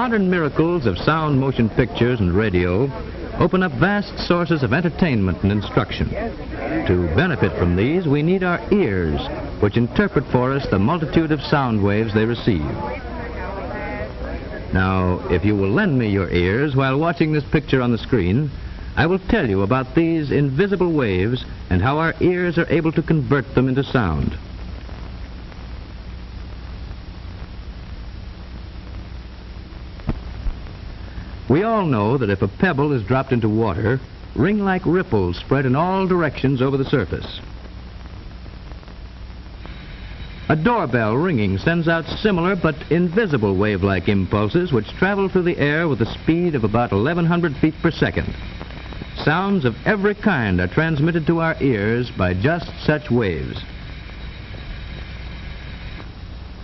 modern miracles of sound motion pictures and radio open up vast sources of entertainment and instruction. To benefit from these, we need our ears, which interpret for us the multitude of sound waves they receive. Now, if you will lend me your ears while watching this picture on the screen, I will tell you about these invisible waves and how our ears are able to convert them into sound. We all know that if a pebble is dropped into water, ring-like ripples spread in all directions over the surface. A doorbell ringing sends out similar but invisible wave-like impulses which travel through the air with a speed of about 1,100 feet per second. Sounds of every kind are transmitted to our ears by just such waves.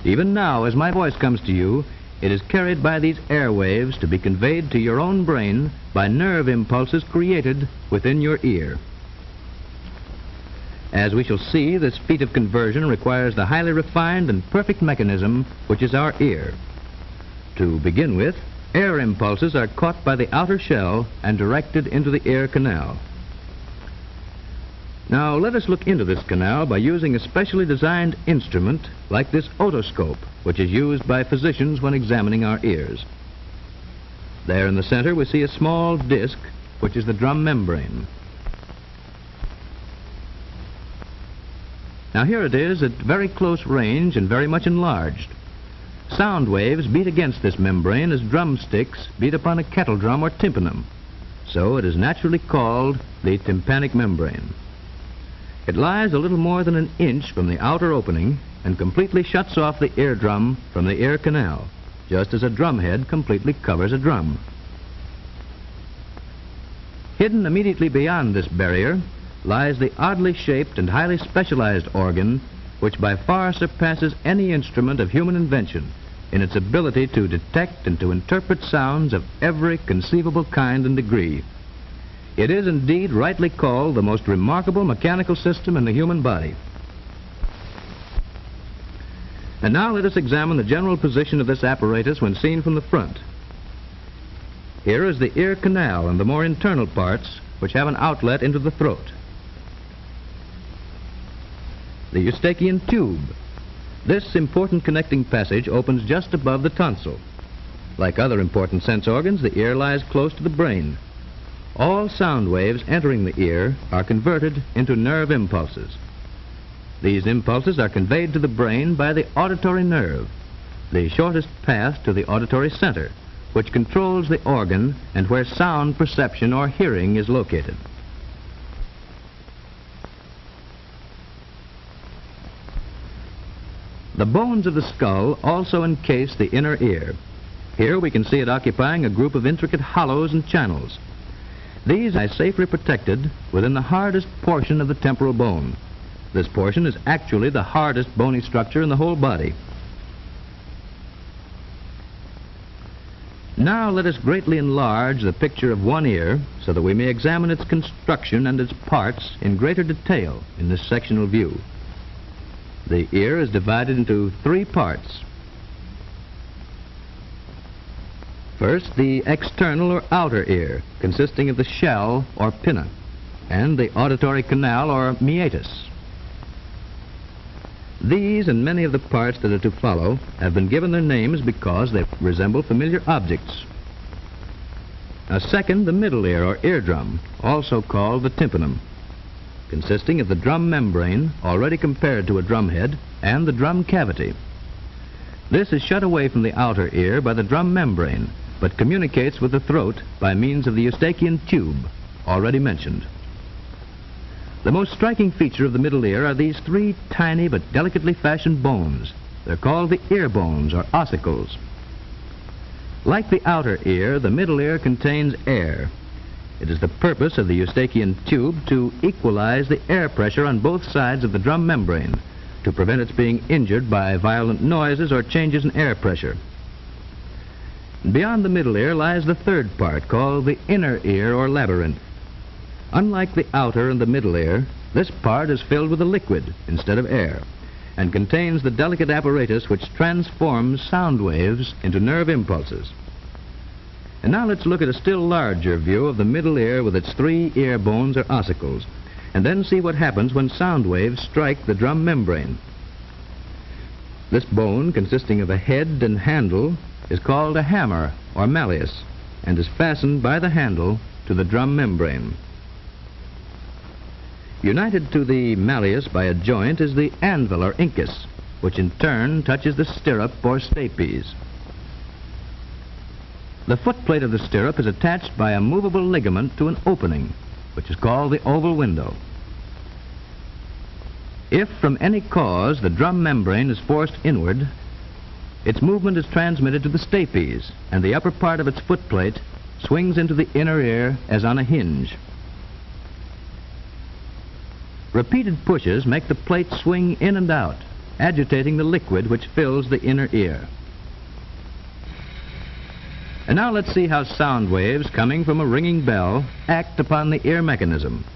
Even now, as my voice comes to you, it is carried by these airwaves to be conveyed to your own brain by nerve impulses created within your ear. As we shall see, this feat of conversion requires the highly refined and perfect mechanism which is our ear. To begin with, air impulses are caught by the outer shell and directed into the ear canal. Now let us look into this canal by using a specially designed instrument like this otoscope, which is used by physicians when examining our ears. There in the center we see a small disc, which is the drum membrane. Now here it is at very close range and very much enlarged. Sound waves beat against this membrane as drumsticks beat upon a kettle drum or tympanum. So it is naturally called the tympanic membrane. It lies a little more than an inch from the outer opening and completely shuts off the eardrum from the ear canal, just as a drumhead completely covers a drum. Hidden immediately beyond this barrier lies the oddly shaped and highly specialized organ which by far surpasses any instrument of human invention in its ability to detect and to interpret sounds of every conceivable kind and degree. It is indeed rightly called the most remarkable mechanical system in the human body. And now let us examine the general position of this apparatus when seen from the front. Here is the ear canal and the more internal parts which have an outlet into the throat. The Eustachian tube. This important connecting passage opens just above the tonsil. Like other important sense organs, the ear lies close to the brain. All sound waves entering the ear are converted into nerve impulses. These impulses are conveyed to the brain by the auditory nerve, the shortest path to the auditory center, which controls the organ and where sound perception or hearing is located. The bones of the skull also encase the inner ear. Here we can see it occupying a group of intricate hollows and channels. These are safely protected within the hardest portion of the temporal bone. This portion is actually the hardest bony structure in the whole body. Now let us greatly enlarge the picture of one ear so that we may examine its construction and its parts in greater detail in this sectional view. The ear is divided into three parts. First, the external or outer ear, consisting of the shell or pinna, and the auditory canal or meatus. These and many of the parts that are to follow have been given their names because they resemble familiar objects. Now, second, the middle ear or eardrum, also called the tympanum, consisting of the drum membrane, already compared to a drumhead, and the drum cavity. This is shut away from the outer ear by the drum membrane, but communicates with the throat by means of the Eustachian tube, already mentioned. The most striking feature of the middle ear are these three tiny but delicately fashioned bones. They're called the ear bones or ossicles. Like the outer ear, the middle ear contains air. It is the purpose of the Eustachian tube to equalize the air pressure on both sides of the drum membrane to prevent its being injured by violent noises or changes in air pressure. Beyond the middle ear lies the third part, called the inner ear or labyrinth. Unlike the outer and the middle ear, this part is filled with a liquid instead of air and contains the delicate apparatus which transforms sound waves into nerve impulses. And now let's look at a still larger view of the middle ear with its 3 ear bones or ossicles, and then see what happens when sound waves strike the drum membrane. This bone, consisting of a head and handle, is called a hammer or malleus, and is fastened by the handle to the drum membrane. United to the malleus by a joint is the anvil or incus, which in turn touches the stirrup or stapes. The footplate of the stirrup is attached by a movable ligament to an opening, which is called the oval window. If from any cause the drum membrane is forced inward, its movement is transmitted to the stapes, and the upper part of its footplate swings into the inner ear as on a hinge. Repeated pushes make the plate swing in and out, agitating the liquid which fills the inner ear. And now let's see how sound waves coming from a ringing bell act upon the ear mechanism.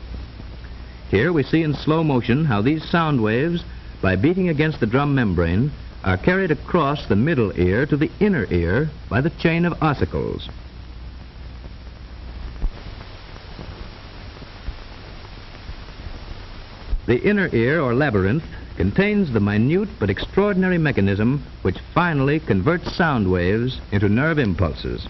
Here we see in slow motion how these sound waves, by beating against the drum membrane, are carried across the middle ear to the inner ear by the chain of ossicles. The inner ear, or labyrinth, contains the minute but extraordinary mechanism which finally converts sound waves into nerve impulses.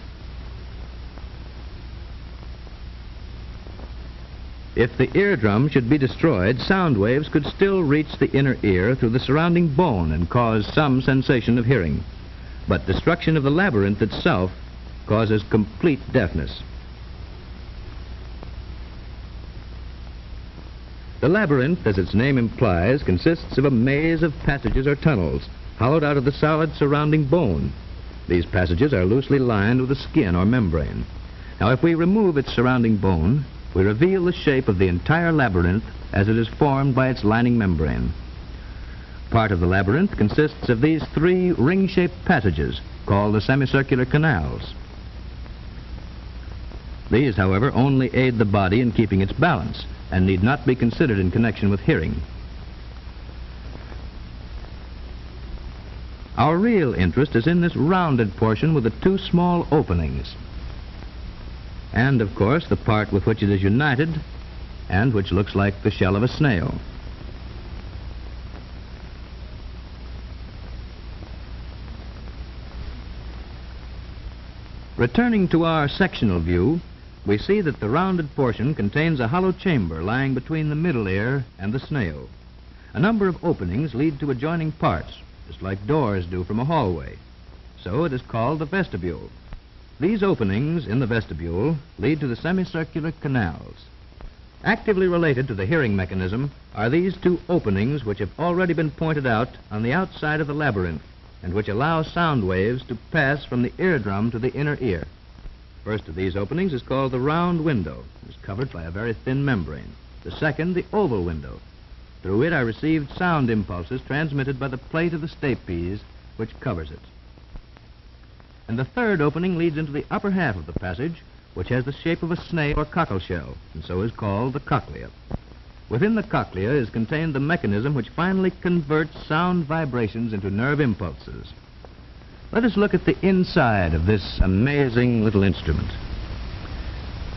If the eardrum should be destroyed, sound waves could still reach the inner ear through the surrounding bone and cause some sensation of hearing. But destruction of the labyrinth itself causes complete deafness. The labyrinth, as its name implies, consists of a maze of passages or tunnels hollowed out of the solid surrounding bone. These passages are loosely lined with a skin or membrane. Now, if we remove its surrounding bone, we reveal the shape of the entire labyrinth as it is formed by its lining membrane. Part of the labyrinth consists of these 3 ring-shaped passages called the semicircular canals. These, however, only aid the body in keeping its balance and need not be considered in connection with hearing. Our real interest is in this rounded portion with the 2 small openings, and, of course, the part with which it is united and which looks like the shell of a snail. Returning to our sectional view, we see that the rounded portion contains a hollow chamber lying between the middle ear and the snail. A number of openings lead to adjoining parts, just like doors do from a hallway. So it is called the vestibule. These openings in the vestibule lead to the semicircular canals. Actively related to the hearing mechanism are these 2 openings which have already been pointed out on the outside of the labyrinth and which allow sound waves to pass from the eardrum to the inner ear. First of these openings is called the round window. It is covered by a very thin membrane. The second, the oval window. Through it are received sound impulses transmitted by the plate of the stapes which covers it. And the third opening leads into the upper half of the passage, which has the shape of a snail or cockleshell, and so is called the cochlea. Within the cochlea is contained the mechanism which finally converts sound vibrations into nerve impulses. Let us look at the inside of this amazing little instrument.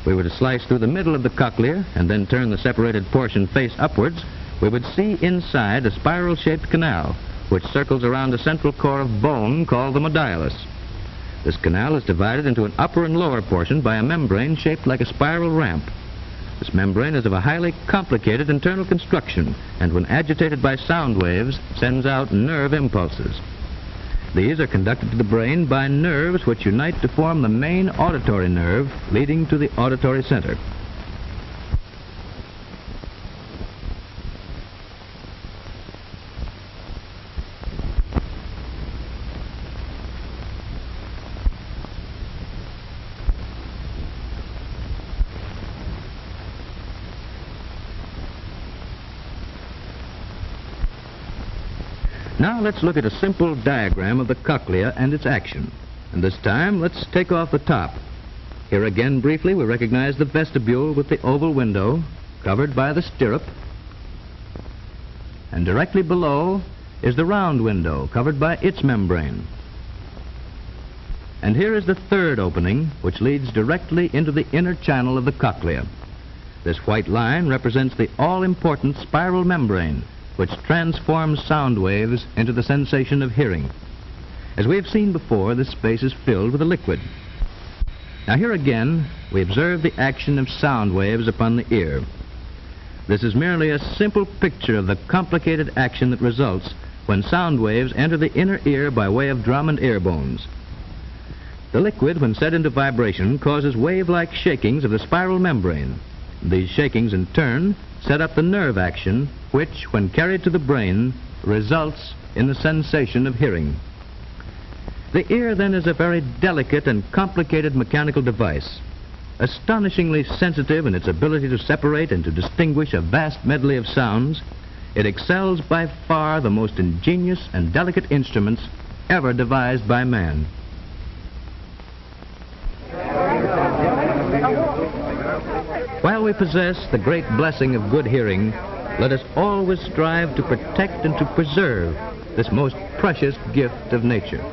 If we were to slice through the middle of the cochlea and then turn the separated portion face upwards, we would see inside a spiral-shaped canal which circles around a central core of bone called the modiolus. This canal is divided into an upper and lower portion by a membrane shaped like a spiral ramp. This membrane is of a highly complicated internal construction, and when agitated by sound waves, sends out nerve impulses. These are conducted to the brain by nerves which unite to form the main auditory nerve leading to the auditory center. Now let's look at a simple diagram of the cochlea and its action. And this time, let's take off the top. Here again, briefly, we recognize the vestibule with the oval window covered by the stirrup. And directly below is the round window covered by its membrane. And here is the third opening, which leads directly into the inner channel of the cochlea. This white line represents the all-important spiral membrane, which transforms sound waves into the sensation of hearing. As we have seen before, this space is filled with a liquid. Now here again, we observe the action of sound waves upon the ear. This is merely a simple picture of the complicated action that results when sound waves enter the inner ear by way of drum and ear bones. The liquid, when set into vibration, causes wave-like shakings of the spiral membrane. These shakings, in turn, set up the nerve action, which, when carried to the brain, results in the sensation of hearing. The ear, then, is a very delicate and complicated mechanical device. Astonishingly sensitive in its ability to separate and to distinguish a vast medley of sounds, it excels by far the most ingenious and delicate instruments ever devised by man. While we possess the great blessing of good hearing, let us always strive to protect and to preserve this most precious gift of nature.